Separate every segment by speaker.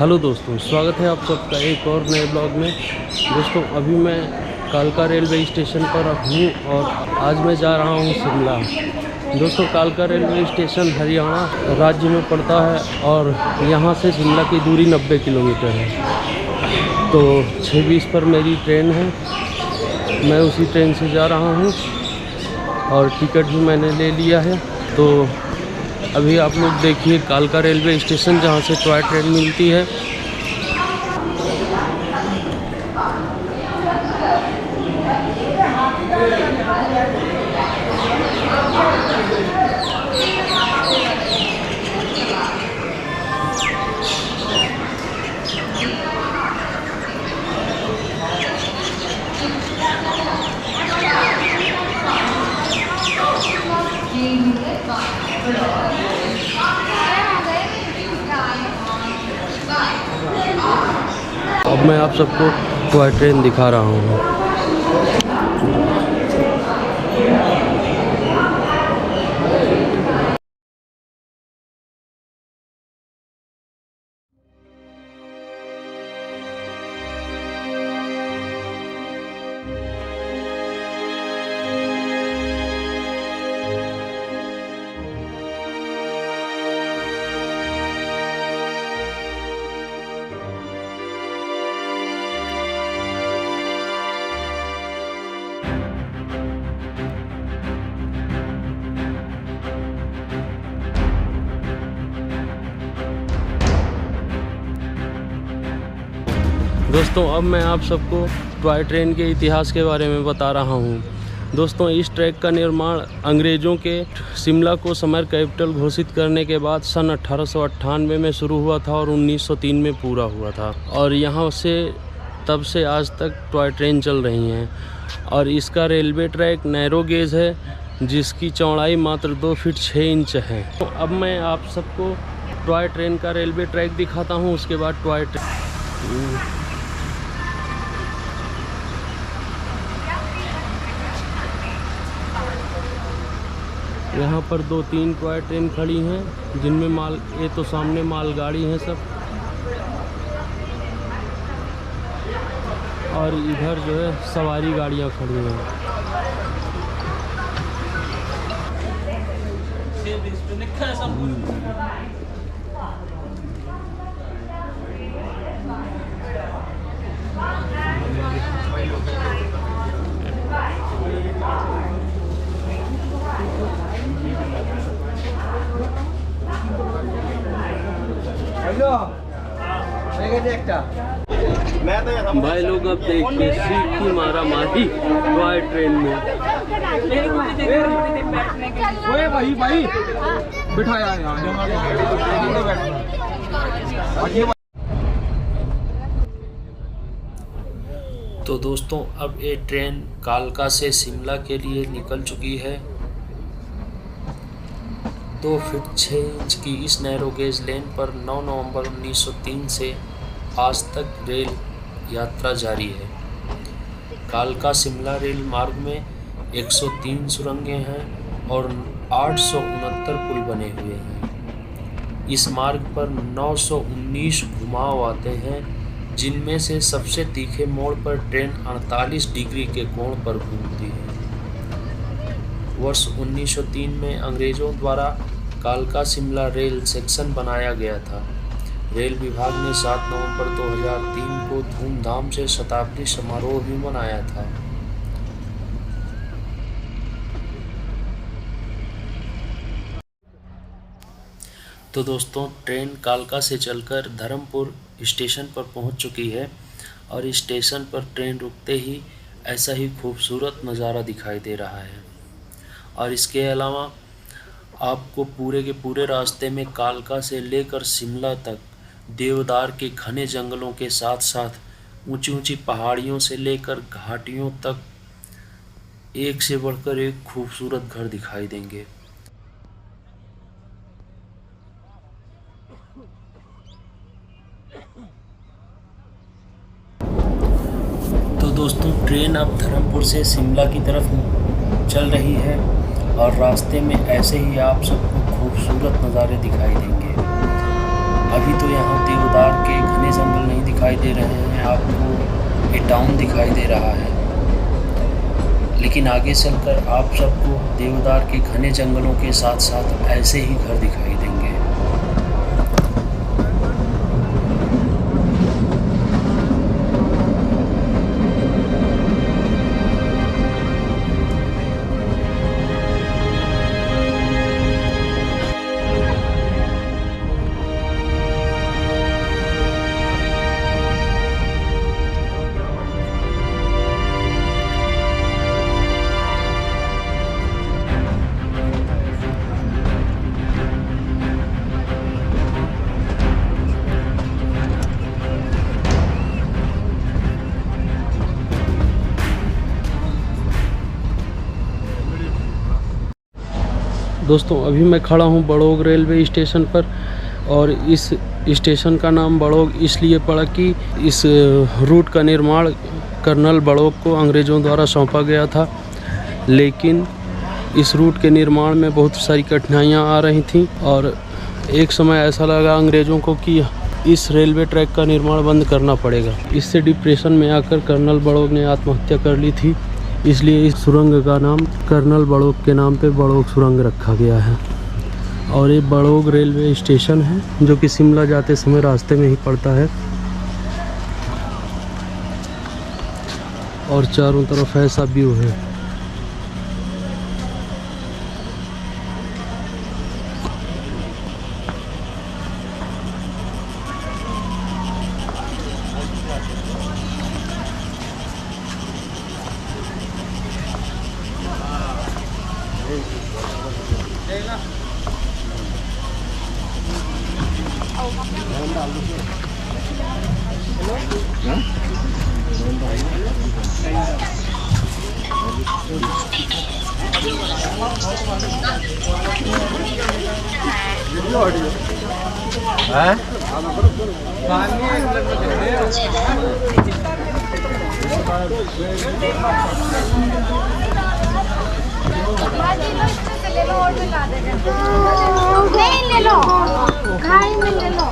Speaker 1: Hello दोस्तों, स्वागत है आप सबका एक और नए ब्लॉग में। दोस्तों अभी मैं कालका रेलवे स्टेशन पर हूँ और आज मैं जा रहा हूँ शिमला। दोस्तों कालका रेलवे स्टेशन हरियाणा राज्य में पड़ता है और यहाँ से शिमला की दूरी 90 किलोमीटर है। तो 6:20 पर मेरी ट्रेन है, मैं उसी ट्रेन से जा रहा हूँ और टिकट भी मैंने ले लिया है। तो अभी आप लोग देखिए कालका रेलवे स्टेशन जहाँ से टॉय ट्रेन मिलती है। अब मैं आप सबको टॉय ट्रेन दिखा रहा हूँ। दोस्तों अब मैं आप सबको टॉय ट्रेन के इतिहास के बारे में बता रहा हूँ। दोस्तों इस ट्रैक का निर्माण अंग्रेज़ों के शिमला को समर कैपिटल घोषित करने के बाद सन 1898 में शुरू हुआ था और 1903 में पूरा हुआ था। और यहाँ से तब से आज तक टॉय ट्रेन चल रही हैं। और इसका रेलवे ट्रैक नैरो गेज है जिसकी चौड़ाई मात्र 2 फीट 6 इंच है। तो अब मैं आप सबको टॉय ट्रेन का रेलवे ट्रैक दिखाता हूँ, उसके बाद टॉय ट्रेन। यहाँ पर 2-3 टॉय ट्रेन खड़ी हैं जिनमें ये तो सामने मालगाड़ी हैं सब, और इधर जो है सवारी गाड़ियाँ खड़ी हैं। भाई लोग अब देखिए सीट की मारा मारी टॉय ट्रेन में। भाई बिठाया तो दोस्तों अब ये ट्रेन कालका से शिमला के लिए निकल चुकी है। 2 फीट 6 इंच की इस नैरो गेज लेन पर 9 नवंबर 1903 से आज तक रेल यात्रा जारी है। कालका शिमला रेल मार्ग में 103 सुरंगें हैं और 869 पुल बने हुए हैं। इस मार्ग पर 919 घुमाव आते हैं, जिनमें से सबसे तीखे मोड़ पर ट्रेन 48 डिग्री के कोण पर घूमती है। वर्ष 1903 में अंग्रेज़ों द्वारा कालका शिमला रेल सेक्शन बनाया गया था। रेल विभाग ने 7 नवंबर 2003 को धूमधाम से शताब्दी समारोह भी मनाया था। तो दोस्तों ट्रेन कालका से चलकर धर्मपुर स्टेशन पर पहुंच चुकी है और इस स्टेशन पर ट्रेन रुकते ही ऐसा ही खूबसूरत नज़ारा दिखाई दे रहा है। और इसके अलावा आपको पूरे के पूरे रास्ते में कालका से लेकर शिमला तक देवदार के घने जंगलों के साथ साथ ऊंची ऊंची पहाड़ियों से लेकर घाटियों तक एक से बढ़कर एक खूबसूरत घर दिखाई देंगे। तो दोस्तों ट्रेन अब धर्मपुर से शिमला की तरफ चल रही है और रास्ते में ऐसे ही आप सबको खूबसूरत नज़ारे दिखाई देंगे। अभी तो यहाँ देवदार के घने जंगल नहीं दिखाई दे रहे हैं, आपको ये टाउन दिखाई दे रहा है, लेकिन आगे चलकर आप सबको देवदार के घने जंगलों के साथ साथ ऐसे ही घर दिखाई देंगे। दोस्तों अभी मैं खड़ा हूँ बड़ोग रेलवे स्टेशन पर, और इस स्टेशन का नाम बड़ोग इसलिए पड़ा कि इस रूट का निर्माण कर्नल बड़ोग को अंग्रेज़ों द्वारा सौंपा गया था, लेकिन इस रूट के निर्माण में बहुत सारी कठिनाइयाँ आ रही थीं और एक समय ऐसा लगा अंग्रेज़ों को कि इस रेलवे ट्रैक का निर्माण बंद करना पड़ेगा। इससे डिप्रेशन में आकर कर्नल बड़ोग ने आत्महत्या कर ली थी, इसलिए इस सुरंग का नाम कर्नल बड़ोग के नाम पे बड़ोग सुरंग रखा गया है। और ये बड़ोग रेलवे स्टेशन है जो कि शिमला जाते समय रास्ते में ही पड़ता है, और चारों तरफ ऐसा व्यू है।
Speaker 2: नहीं ले लो, खाई में ले लो।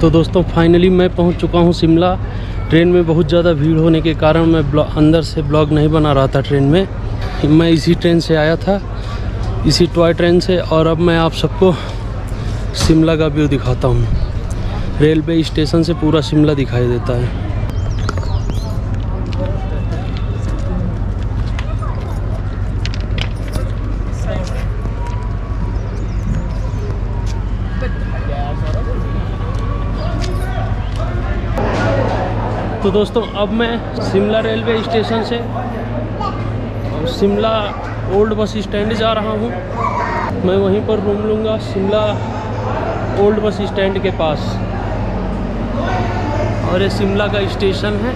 Speaker 1: तो दोस्तों फाइनली मैं पहुंच चुका हूं शिमला। ट्रेन में बहुत ज़्यादा भीड़ होने के कारण मैं अंदर से ब्लॉग नहीं बना रहा था ट्रेन में। मैं इसी ट्रेन से आया था, इसी टॉय ट्रेन से, और अब मैं आप सबको शिमला का व्यू दिखाता हूं। रेलवे स्टेशन से पूरा शिमला दिखाई देता है। तो दोस्तों अब मैं शिमला रेलवे स्टेशन से शिमला ओल्ड बस स्टैंड जा रहा हूँ। मैं वहीं पर रूम लूँगा शिमला ओल्ड बस स्टैंड के पास। और ये शिमला का स्टेशन है।